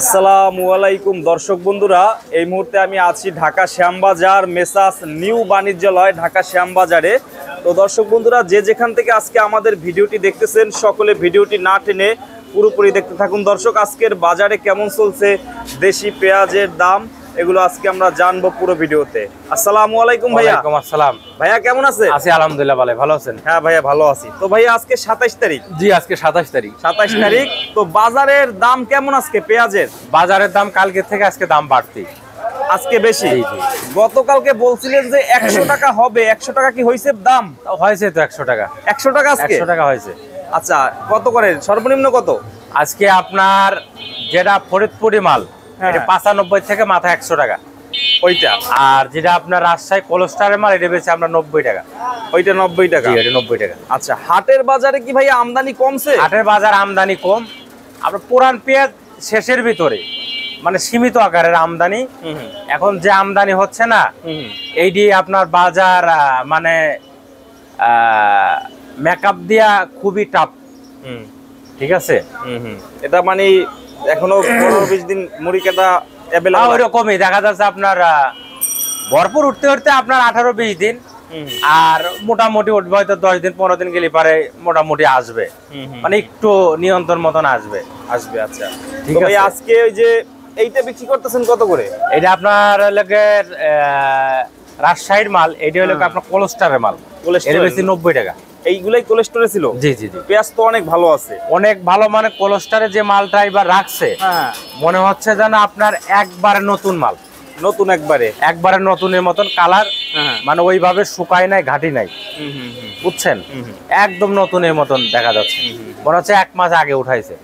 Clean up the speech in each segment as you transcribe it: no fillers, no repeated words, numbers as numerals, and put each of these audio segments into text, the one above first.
আসসালামু আলাইকুম দর্শক বন্ধুরা, এই মুহূর্তে আমি আছি ঢাকা শ্যামবাজার মেসাস নিউ বাণিজ্যালয় ঢাকা শ্যামবাজারে। তো দর্শক বন্ধুরা, যে যেখান থেকে আজকে আমাদের ভিডিওটি দেখতেছেন সকলে ভিডিওটি না টেনে পুরোপুরি দেখতে থাকুন। দর্শক, আজকের বাজারে কেমন চলছে দেশি পেঁয়াজের দাম এগুলো আজকে আমরা জানবো পুরো ভিডিওতে। আসসালামু আলাইকুম ভাইয়া। ওয়ালাইকুম আসসালাম। ভাইয়া কেমন আছে? আছি আলহামদুলিল্লাহ, ভালো আছেন? হ্যাঁ ভাইয়া ভালো আছি। তো ভাইয়া আজকে 27 তারিখ। জি, আজকে 27 তারিখ। 27 তারিখ। তো বাজারের দাম কেমন আজকে পেঁয়াজের? বাজারের দাম কালকে থেকে আজকে দাম বাড়তি, আজকে বেশি। জি, জি। গতকালকে বলছিলেন যে 100 টাকা হবে, 100 টাকা কি হইছে দাম? হয়েছে তো 100 টাকা। 100 টাকা আজকে? 100 টাকা হয়েছে। আচ্ছা, কত করে সর্বনিম্ন কত? আজকে আপনার যেটা ফরিদপুরি মাল হ্যাঁ। এটা 95 থেকে মাথা 100 টাকা ওইটা। আর যেটা আপনার রাজশাহী কোলস্টারের মাল এটা বেচে আমরা 90 টাকা। ওইটা 90 টাকা। জি, এটা 90 টাকা। আচ্ছা, হাটের বাজারে কি ভাই আমদানি কমছে? হাটের বাজার আমদানি কম। আপনার পুরান পেঁয়াজ শেষের ভিতরে মানে সীমিত আকারের আমদানি। এখন যে আমদানি হচ্ছে না এই দিয়ে আপনার বাজার মানে মেকআপ দিয়া খুবই টাফ। ঠিক আছে, এটা মানে এখনো 15-20 দিন মুড়ি কাটা অ্যাভেলেবল। ওইরকমই দেখা যাচ্ছে আপনার ভরপুর উঠতে উঠতে আপনার 18-20 দিন, আর মোটামুটি উঠবে হয়তো 10 দিন 15 দিন গেলে পারে মোটামুটি আসবে, মানে একটু নিয়ন্ত্রণ মতন আসবে। আচ্ছা, ঠিক তো ভাই আছে। আজকে ওই যে এইটা বিক্রি করতেছেন কত করে? এটা আপনার লাগে রাজশাহীর মাল, এটা হলো আপনার কোলস্টারের মাল, এর বেশি 90 টাকা। এইগুলাই কোলেস্টোরে ছিল? জি জি জি। পেঁয়াজ তো অনেক ভালো আছে, অনেক ভালো, মানে কোলস্টারে যে মালটা এবার রাখছে মনে হচ্ছে যেন আপনার একবারে নতুন মাল, নতুন একবারে নতুনের মতন কালার, মানে ওইভাবে শুকায় নাই, ঘাটি নাই, বুঝছেন? একদম নতুনের মতন দেখা যাচ্ছে, মনে হচ্ছে 1 মাস আগে উঠাইছে।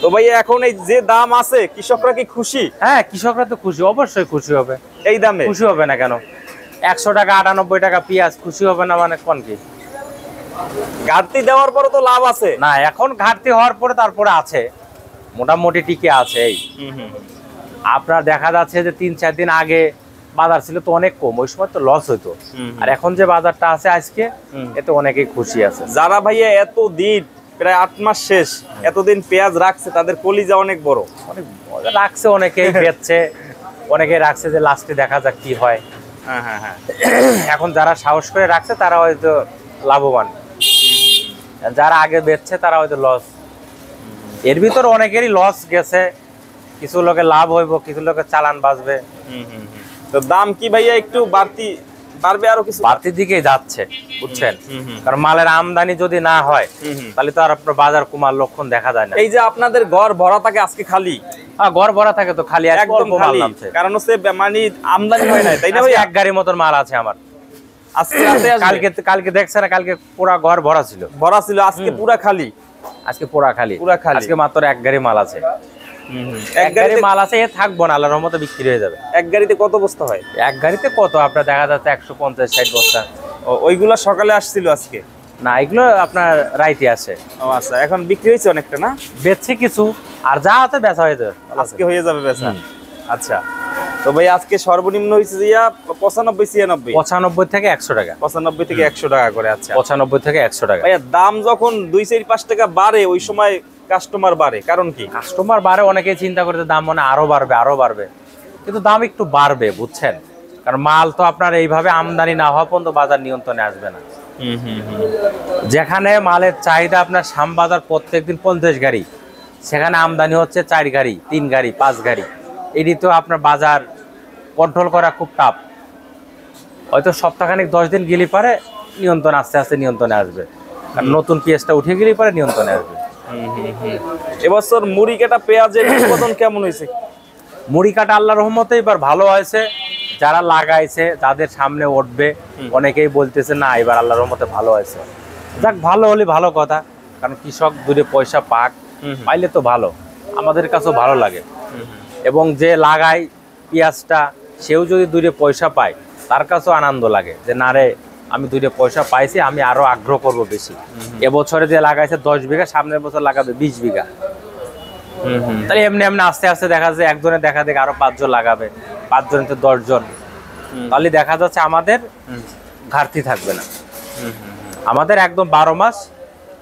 তো ভাই এখন এই যে দাম আছে কৃষকরা কি খুশি? হ্যাঁ, কৃষকরা তো খুশি, অবশ্যই খুশি হবে। এই দামে খুশি হবে না কেন? 100 টাকা 98 টাকা পেঁয়াজ, খুশি হবে না মানে কোন কি? ঘাটতি দেওয়ার পরে তো লাভ আছে না, এখন ঘাটতি হওয়ার পরে তারপরে আছে, মোটামুটি টিকে আছে। এই আপনার দেখা যাচ্ছে যে 3-4 দিন আগে বাজার ছিল তো অনেক কম, ওই সময় তো লস হইতো, আর এখন যে বাজারটা আছে আজকে এতে অনেকেই খুশি আছে। যারা ভাইয়া এত দিন প্রায় 8 মাস শেষ এতদিন পেঁয়াজ রাখছে তাদের কলিজা অনেক বড়, অনেক মজা রাখছে, অনেকেই বেচছে, অনেকেই রাখছে যে লাস্টে দেখা যাক কি হয়। এখন যারা সাহস করে রাখছে তারা হয়তো লাভবান, যারা আগে বেচছে তারা হয়তো লস। এর ভিতর অনেকেরই লস গেছে, কিছু লোকে লাভ হইব, কিছু লোকে চালান বাঁচবে। তো দাম কি ভাইয়া একটু বাড়বে, আরো কিছু বাড়তির দিকেই যাচ্ছে, বুঝছেন? কারণ মালের আমদানি যদি না হয় তাহলে তো আর আপনার বাজার কমার লক্ষণ দেখা যায় না। এই যে আপনাদের ঘর ভরা থাকে আজকে খালি? হ্যাঁ, ঘর ভরা থাকে তো, খালি একদম খালি, কারণ হচ্ছে মানে আমদানি হয় না, তাই না ভাই? এক গাড়ির মতন মাল আছে আমার আজকে রাতে আসবে। কালকে দেখছে না, কালকে পুরা ঘর ভরা ছিল, আজকে পুরা খালি। আজকে পুরা খালি, আজকে মাত্র এক গাড়ি মাল আছে। এক গাড়ি মাল আছে, এ থাকবো না, আল্লাহর রহমতে বিক্রি হয়ে যাবে। এক গাড়িতে কত বস্তা হয়? এক গাড়িতে কত আপনার দেখা যাচ্ছে 150-60 বস্তা। ওইগুলা সকালে আসছিল আজকে? না, এগুলো আপনার রাইতে আসে। ও আচ্ছা, এখন বিক্রি হয়েছে অনেকটা না? বেচছে কিছু, আর যা আছে বেচা হয়ে যাবে, আজকে হয়ে যাবে বেচা। আচ্ছা, তো ভাই আজকে সর্বনিম্ন হয়েছে যে 95-96 95 থেকে 100 টাকা। 95 থেকে 100 টাকা করে। আচ্ছা, 95 থেকে 100 টাকা। ভাইয়া দাম যখন 2-4-5 টাকা বাড়ে ওই সময় কাস্টমার বাড়ে, কারণ কি? কাস্টমার বাড়ে, অনেকে চিন্তা করতে দাম মানে আরো বাড়বে, কিন্তু দাম একটু বাড়বে, বুঝছেন? কারণ মাল তো আপনার এইভাবে আমদানি না হওয়া পর্যন্ত বাজার নিয়ন্ত্রণে আসবে না। যেখানে মালের চাহিদা আপনার শ্যামবাজার প্রত্যেকদিন 50 গাড়ি, সেখানে আমদানি হচ্ছে 4 গাড়ি, 3 গাড়ি, 5 গাড়ি। এটি তো আপনার বাজার কন্ট্রোল করা খুব টাফ। হয়তো সপ্তাহখানিক 10 দিন গেলে পারে নিয়ন্ত্রণ, আস্তে আস্তে নিয়ন্ত্রণে আসবে, কারণ নতুন পেঁয়াজটা উঠে গেলে পারে নিয়ন্ত্রণে আসবে। এবছর মুড়ি কাটা পেঁয়াজের উৎপাদন কেমন হয়েছে? মুড়ি কাটা আল্লাহর রহমতে এবার ভালো হয়েছে, যারা লাগাইছে যাদের সামনে উঠবে অনেকেই বলতেছে না এবার আল্লাহর রহমতে ভালো হয়েছে। যাক, ভালো হলে ভালো কথা, কারণ কৃষক দূরে পয়সা পাইলে তো ভালো, আমাদের কাছেও ভালো লাগে। এবং যে লাগায় পেঁয়াজটা সেও যদি দূরে পয়সা পায় তার কাছেও আনন্দ লাগে যে না রে, আমি 2 পয়সা পাইছি, আমি আরো আগ্রহ করব বেশি। এবছরে যে লাগাইছে 10 বিঘা, সামনের বছর লাগাবে 20 বিঘা। তাহলে এমনি আস্তে আস্তে দেখা যায় একজনের দেখা দেখে আরো 5 জন লাগাবে, 5 জনের তো 10 জন, তাহলে দেখা যাচ্ছে আমাদের ঘাটতি থাকবে না। আমাদের একদম 12 মাস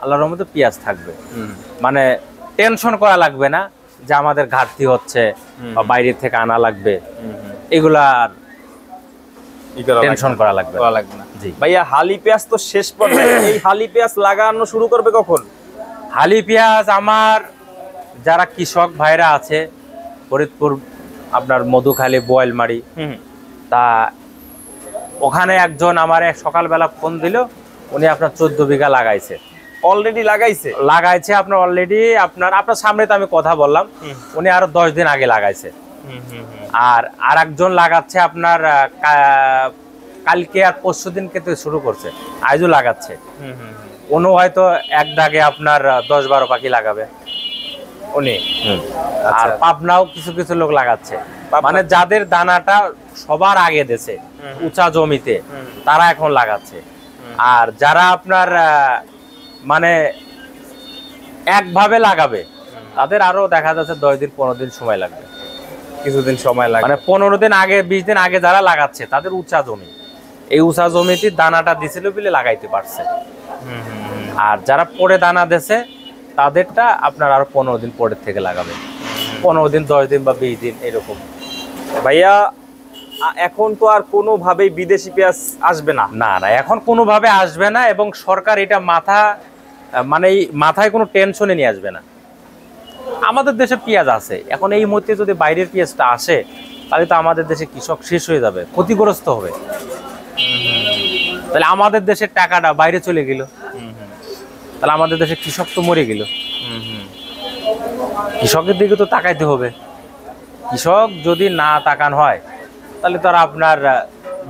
আল্লাহর রহমতে পেঁয়াজ থাকবে, মানে টেনশন করা লাগবে না যে আমাদের ঘাটতি হচ্ছে বা বাইরে থেকে আনা লাগবে, এগুলা টেনশন করা লাগবে না। জি ভাইয়া হালি পেঁয়াজ তো শেষ পর্যায়ে, এই হালি পেঁয়াজ লাগানো শুরু করবে কখন? হালি পেঁয়াজ আমার যারা কৃষক ভাইরা আছে ফরিদপুর আপনার মধুখালী বোয়ালমারি, তা ওখানে একজন আমার সকালবেলা ফোন দিল, উনি আপনার 14 বিঘা লাগাইছে, অলরেডি লাগাইছে আপনার অলরেডি আপনার সামনে তো আমি কথা বললাম, উনি আরো 10 দিন আগে লাগাইছে। আর একজন লাগাচ্ছে আপনার কালকে আর পরশু দিনকে তো শুরু করছে, আজও লাগাচ্ছে। উনি হয়তো এক দাগে আপনার 10-12 পাখি লাগাবে উনি। আর পাবনাও কিছু কিছু লোক লাগাচ্ছে, মানে যাদের দানাটা সবার আগে দেশে উঁচা জমিতে তারা এখন লাগাচ্ছে। আর যারা আপনার মানে একভাবে লাগাবে তাদের আরো দেখা যাচ্ছে 10 দিন 15 দিন সময় লাগবে, কিছুদিন সময় লাগবে, মানে 15 দিন আগে 20 দিন আগে যারা লাগাচ্ছে তাদের উঁচা জমি, এই উঁচা জমিতে দানাটা দিছিল বলে লাগাইতে পারছে। আর যারা পরে দানা দেশে তাদেরটা আপনার আরো 15 দিন পরের থেকে লাগাবে, 15 দিন 10 দিন বা 20 দিন এরকম। ভাইয়া এখন তো আর কোনোভাবেই বিদেশি পেঁয়াজ আসবে না? না না, এখন কোনোভাবে আসবে না, এবং সরকার এটা মানে মাথায় কোনো টেনশনে নিয়ে আসবে না। আমাদের দেশে পেঁয়াজ আছে, এখন এই মুহূর্তে যদি বাইরের পেঁয়াজটা আসে তাহলে তো আমাদের দেশে কৃষক শেষ হয়ে যাবে, ক্ষতিগ্রস্ত হবে। তাহলে আমাদের দেশের টাকাটা বাইরে চলে গেল, তাহলে আমাদের দেশে কৃষক তো মরে গেল। কৃষকের দিকে তো তাকাইতে হবে, কৃষক যদি না তাকান হয় তাহলে তো আর আপনার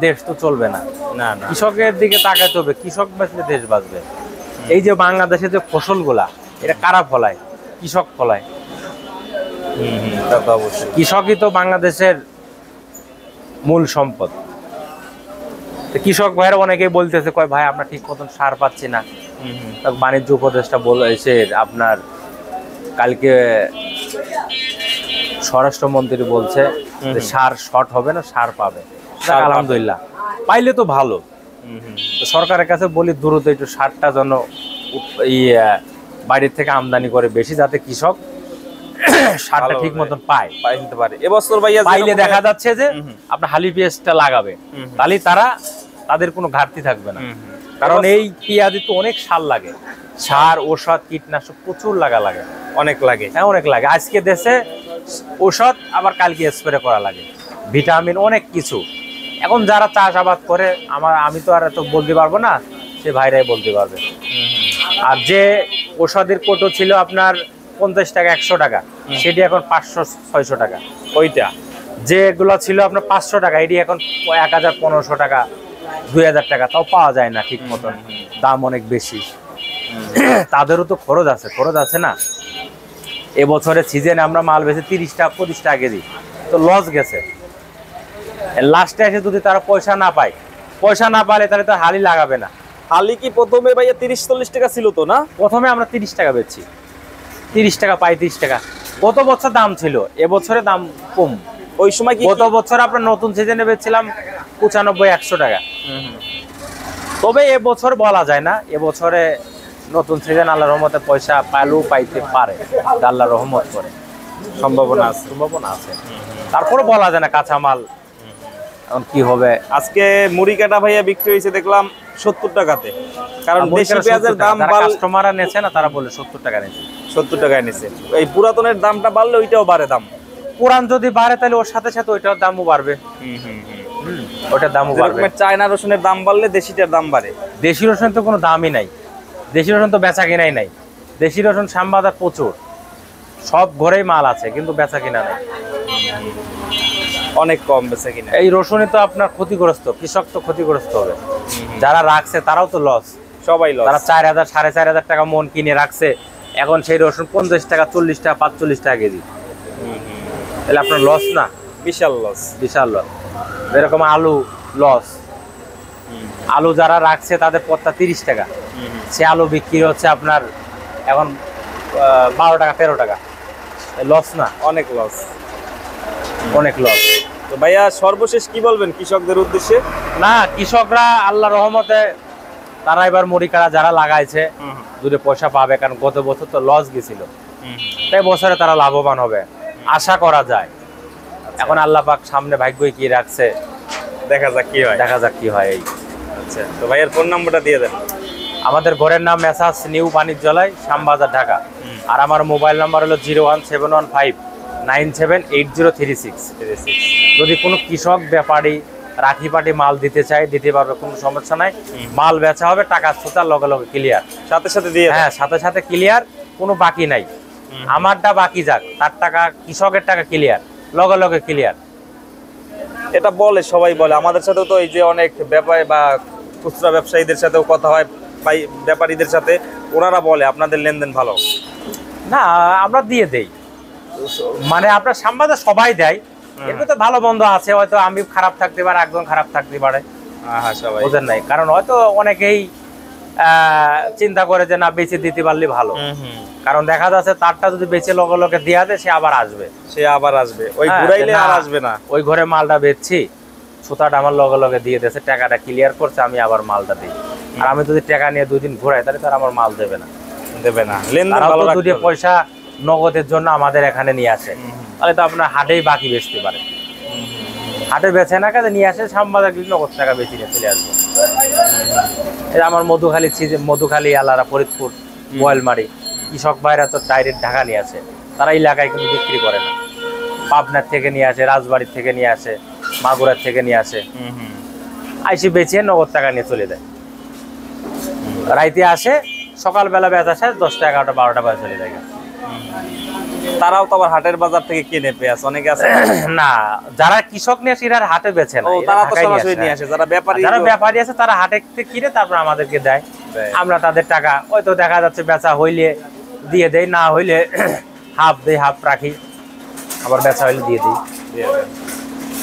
দেশ তো চলবে না। না না, কৃষকের দিকে তাকাইতে হবে, কৃষক বাঁচলে দেশ বাঁচবে। এই যে বাংলাদেশে যে ফসলগুলা এটা কারা ফলায়? কৃষক ফলায়। কৃষকই তো বাংলাদেশের মূল সম্পদ। কৃষক ভাইয়ের অনেকেই বলতেছে, কয় ভাই আমরা ঠিক মতন সার পাচ্ছি না। বাণিজ্য উপদেষ্টা বলেছে আপনার কালকে স্বরাষ্ট্রমন্ত্রী বলছে যে সার শর্ট হবে না, সার পাবে। আলহামদুলিল্লাহ, পাইলে তো ভালো। তো সরকারের কাছে বলি দ্রুত একটু সারটা যেন বাইরের থেকে আমদানি করে বেশি, যাতে কৃষক সারটা ঠিক মতন পাইতে পারে। এবছর ভাইয়া পাইলে দেখা যাচ্ছে যে আপনার হালি পেঁয়াজটা লাগাবে, তাহলে তাদের কোনো ঘাটতি থাকবে না। কারণ এই পেঁয়াজে তো অনেক সার লাগে, সার ঔষধ কীটনাশক প্রচুর লাগে, অনেক লাগে। হ্যাঁ অনেক লাগে। আজকে দেশে ঔষধ, আবার কালকে স্প্রে করা লাগে, ভিটামিন অনেক কিছু। এখন যারা চাষাবাদ করে, আমি তো আর এত বলতে পারবো না, সে ভাইরাই বলতে পারবে। আর যে ঔষধের কোটো ছিল আপনার 50 টাকা 100 টাকা, সেটি এখন 500-600 টাকা। ওইটা যেগুলো ছিল আপনার 500 টাকা, এটি এখন 1000-1500 টাকা, 2000 টাকা, তাও পাওয়া যায় না ঠিক মতন, দাম অনেক বেশি। তাদেরও তো খরচ আছে না। এবছরে সিজনে আমরা মাল বেশি 30 টাকা 25 টাকা কেজি, তো লস গেছে। লাস্টে এসে যদি তারা পয়সা না পালে তাহলে তো হালি লাগাবে না। হালি কি প্রথমে ভাইয়া 30-40 টাকা ছিল তো না? প্রথমে আমরা 30 টাকা বেচছি, 30 টাকা 35 টাকা। গত বছর দাম ছিল, এবছরে দাম কম। ওই সময় কি গত বছর আপনার নতুন সিজনে বেচছিলাম 95-100 টাকা। তবে এবছর বলা যায় না, এবছরে নতুন সিজন আল্লাহর রহমতে পয়সা পাইতে পারে, আল্লাহর রহমত করে সম্ভাবনা আছে। তারপরে বলা যায় না কাঁচামাল এখন কি হবে। আজকে মুড়ি কাটা ভাইয়া বিক্রি হয়েছে দেখলাম 70 টাকাতে, কারণ দেশি পেঁয়াজের দাম কাস্টমাররা নেছে না, তারা বলে 70 টাকা নেছে, 70 টাকায় নিছে। এই পুরাতনের দামটা বাড়লে ওইটাও বাড়ে দাম। পুরান যদি বাড়ে তাহলে ওর সাথে সাথে ওইটার দামও বাড়বে। ওটার দামও বাড়বে। চায়না রসুনের দাম বাড়লে দেশিটার দাম বাড়ে। দেশি রসুন তো কোনো দামই নাই, দেশি রসুন তো বেচা কিনাই নাই। দেশি রসুন শ্যামবাজার প্রচুর, সব ঘরেই মাল আছে, কিন্তু বেচা কিনা নাই, অনেক কম বেচা কিনা। এই রসুনই তো আপনার ক্ষতিগ্রস্ত, কৃষক তো ক্ষতিগ্রস্ত হবে। যারা রাখছে তারাও তো লস, সবাই লস। তারা 4000 4500 টাকা মন কিনে রাখছে, এখন সেই রসুন 50 টাকা 40 টাকা 45 টাকা কেজি, তাহলে আপনার লস না? বিশাল লস। এরকম আলু লস। আলু যারা রাখছে তাদের পত্তা 30 টাকা, সে আলু বিক্রি হচ্ছে আপনার এখন 12 টাকা 13 টাকা, লস না? অনেক লস। তো ভাইয়া সর্বশেষ কি বলবেন কৃষকদের উদ্দেশ্যে? না, কৃষকরা আল্লাহ রহমতে তারা এবার মুড়ি কাটা যারা লাগাইছে দুটো পয়সা পাবে, কারণ গত বছর তো লস গেছিল। তাই বছরে তারা লাভবান হবে আশা করা যায়। এখন আল্লাহ পাক সামনে ভাগ্যই কি রাখছে, দেখা যাক কি হয়। দেখা যাক কি হয়। এই আচ্ছা, তো ভাইয়ের ফোন নাম্বারটা দিয়ে দেন। আমাদের ঘরের নাম মেসাজ নিউ বাণিজ্যালয়, শ্যামবাজার, ঢাকা। আর আমার মোবাইল নাম্বার হলো 01715978036। যদি কোনো কৃষক ব্যাপারী রাখি পাটি মাল দিতে চায় দিতে পারবে, কোনো সমস্যা নাই। মাল বেচা হবে, টাকা সোতার লগে লগে ক্লিয়ার, সাথে সাথে দিয়ে দেন। হ্যাঁ সাথে সাথে ক্লিয়ার, কোনো বাকি নাই। আমারটা বাকি যাক, তার টাকা কৃষকের টাকা ক্লিয়ার, লগে লগে ক্লিয়ার। এটা বলে সবাই বলে, আমাদের সাথেও তো এই যে অনেক ব্যাপারী বা খুচরা ব্যবসায়ীদের সাথেও কথা হয়, ব্যাপারীদের সাথে, ওনারা বলে আপনাদের লেনদেন ভালো। না আমরা দিয়ে দেই, মানে আপনার শ্যামবাজার সবাই দেয়, এর তো ভালো মন্দ আছে, হয়তো আমি খারাপ থাকতে পারে, একজন খারাপ থাকতে পারে, হ্যাঁ সবাই বুঝেন নাই। কারণ হয়তো অনেকেই চিন্তা করে যে না বেঁচে দিতে পারলে ভালো, কারণ দেখা যাচ্ছে তারটা যদি বেঁচে লগে লগে দেয়া দেয় সে আবার আসবে, ওই ঘুরাইলে আর আসবে না। ওই ঘরে মালটা বেচছি, সুতাটা আমার লগে লগে দিয়ে দিয়েছে, টাকাটা ক্লিয়ার করছে, আমি আবার মালটা দিই। আর আমি যদি টাকা নিয়ে 2 দিন ঘুরাই তাহলে তার আমার মাল দেবে না, লেনদেন ভালো রাখতে হবে। যদি পয়সা নগদের জন্য আমাদের এখানে নিয়ে আসে, তাহলে তো আপনার হাটেই বাকি বেচতে পারে। হাটে বেচে না কাজে নিয়ে আসে, শ্যামবাজার গেলে নগদ টাকা বেশি নিয়ে চলে আসবে। এই আমার মধুখালী আলারা, ফরিদপুর, বোয়ালমারি কৃষক ভাইরা তো ডাইরেক্ট ঢাকা নিয়ে আসে, তারা এলাকায় কিন্তু বিক্রি করে না। পাবনার থেকে নিয়ে আসে, রাজবাড়ির থেকে নিয়ে আসে, মাগুরার থেকে নিয়ে আসে, আইসি বেচে নগদ টাকা নিয়ে চলে যায়। রাইতে আসে, সকালবেলা বেচা আসে 10টা 11টা 12টা বাজে চলে যায়। তারাও তো আবার হাটের বাজার থেকে কিনে পেঁয়াজ অনেকে আছে না, যারা কৃষক নিয়ে আসে এরা হাটে বেচে না, তারা তো সরাসরি নিয়ে আসে। যারা ব্যাপারী আছে তারা হাটে থেকে কিনে তারপর আমাদেরকে দেয়, আমরা তাদের টাকা হয়তো দেখা যাচ্ছে বেচা হইলে দিয়ে দেই, না হইলে হাফ দেই, হাফ রাখি, আবার বেচা হইলে দিয়ে দিই।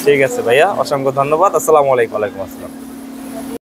ঠিক আছে ভাইয়া, অসংখ্য ধন্যবাদ। আসসালামু আলাইকুম। ওয়ালাইকুম আসসালাম।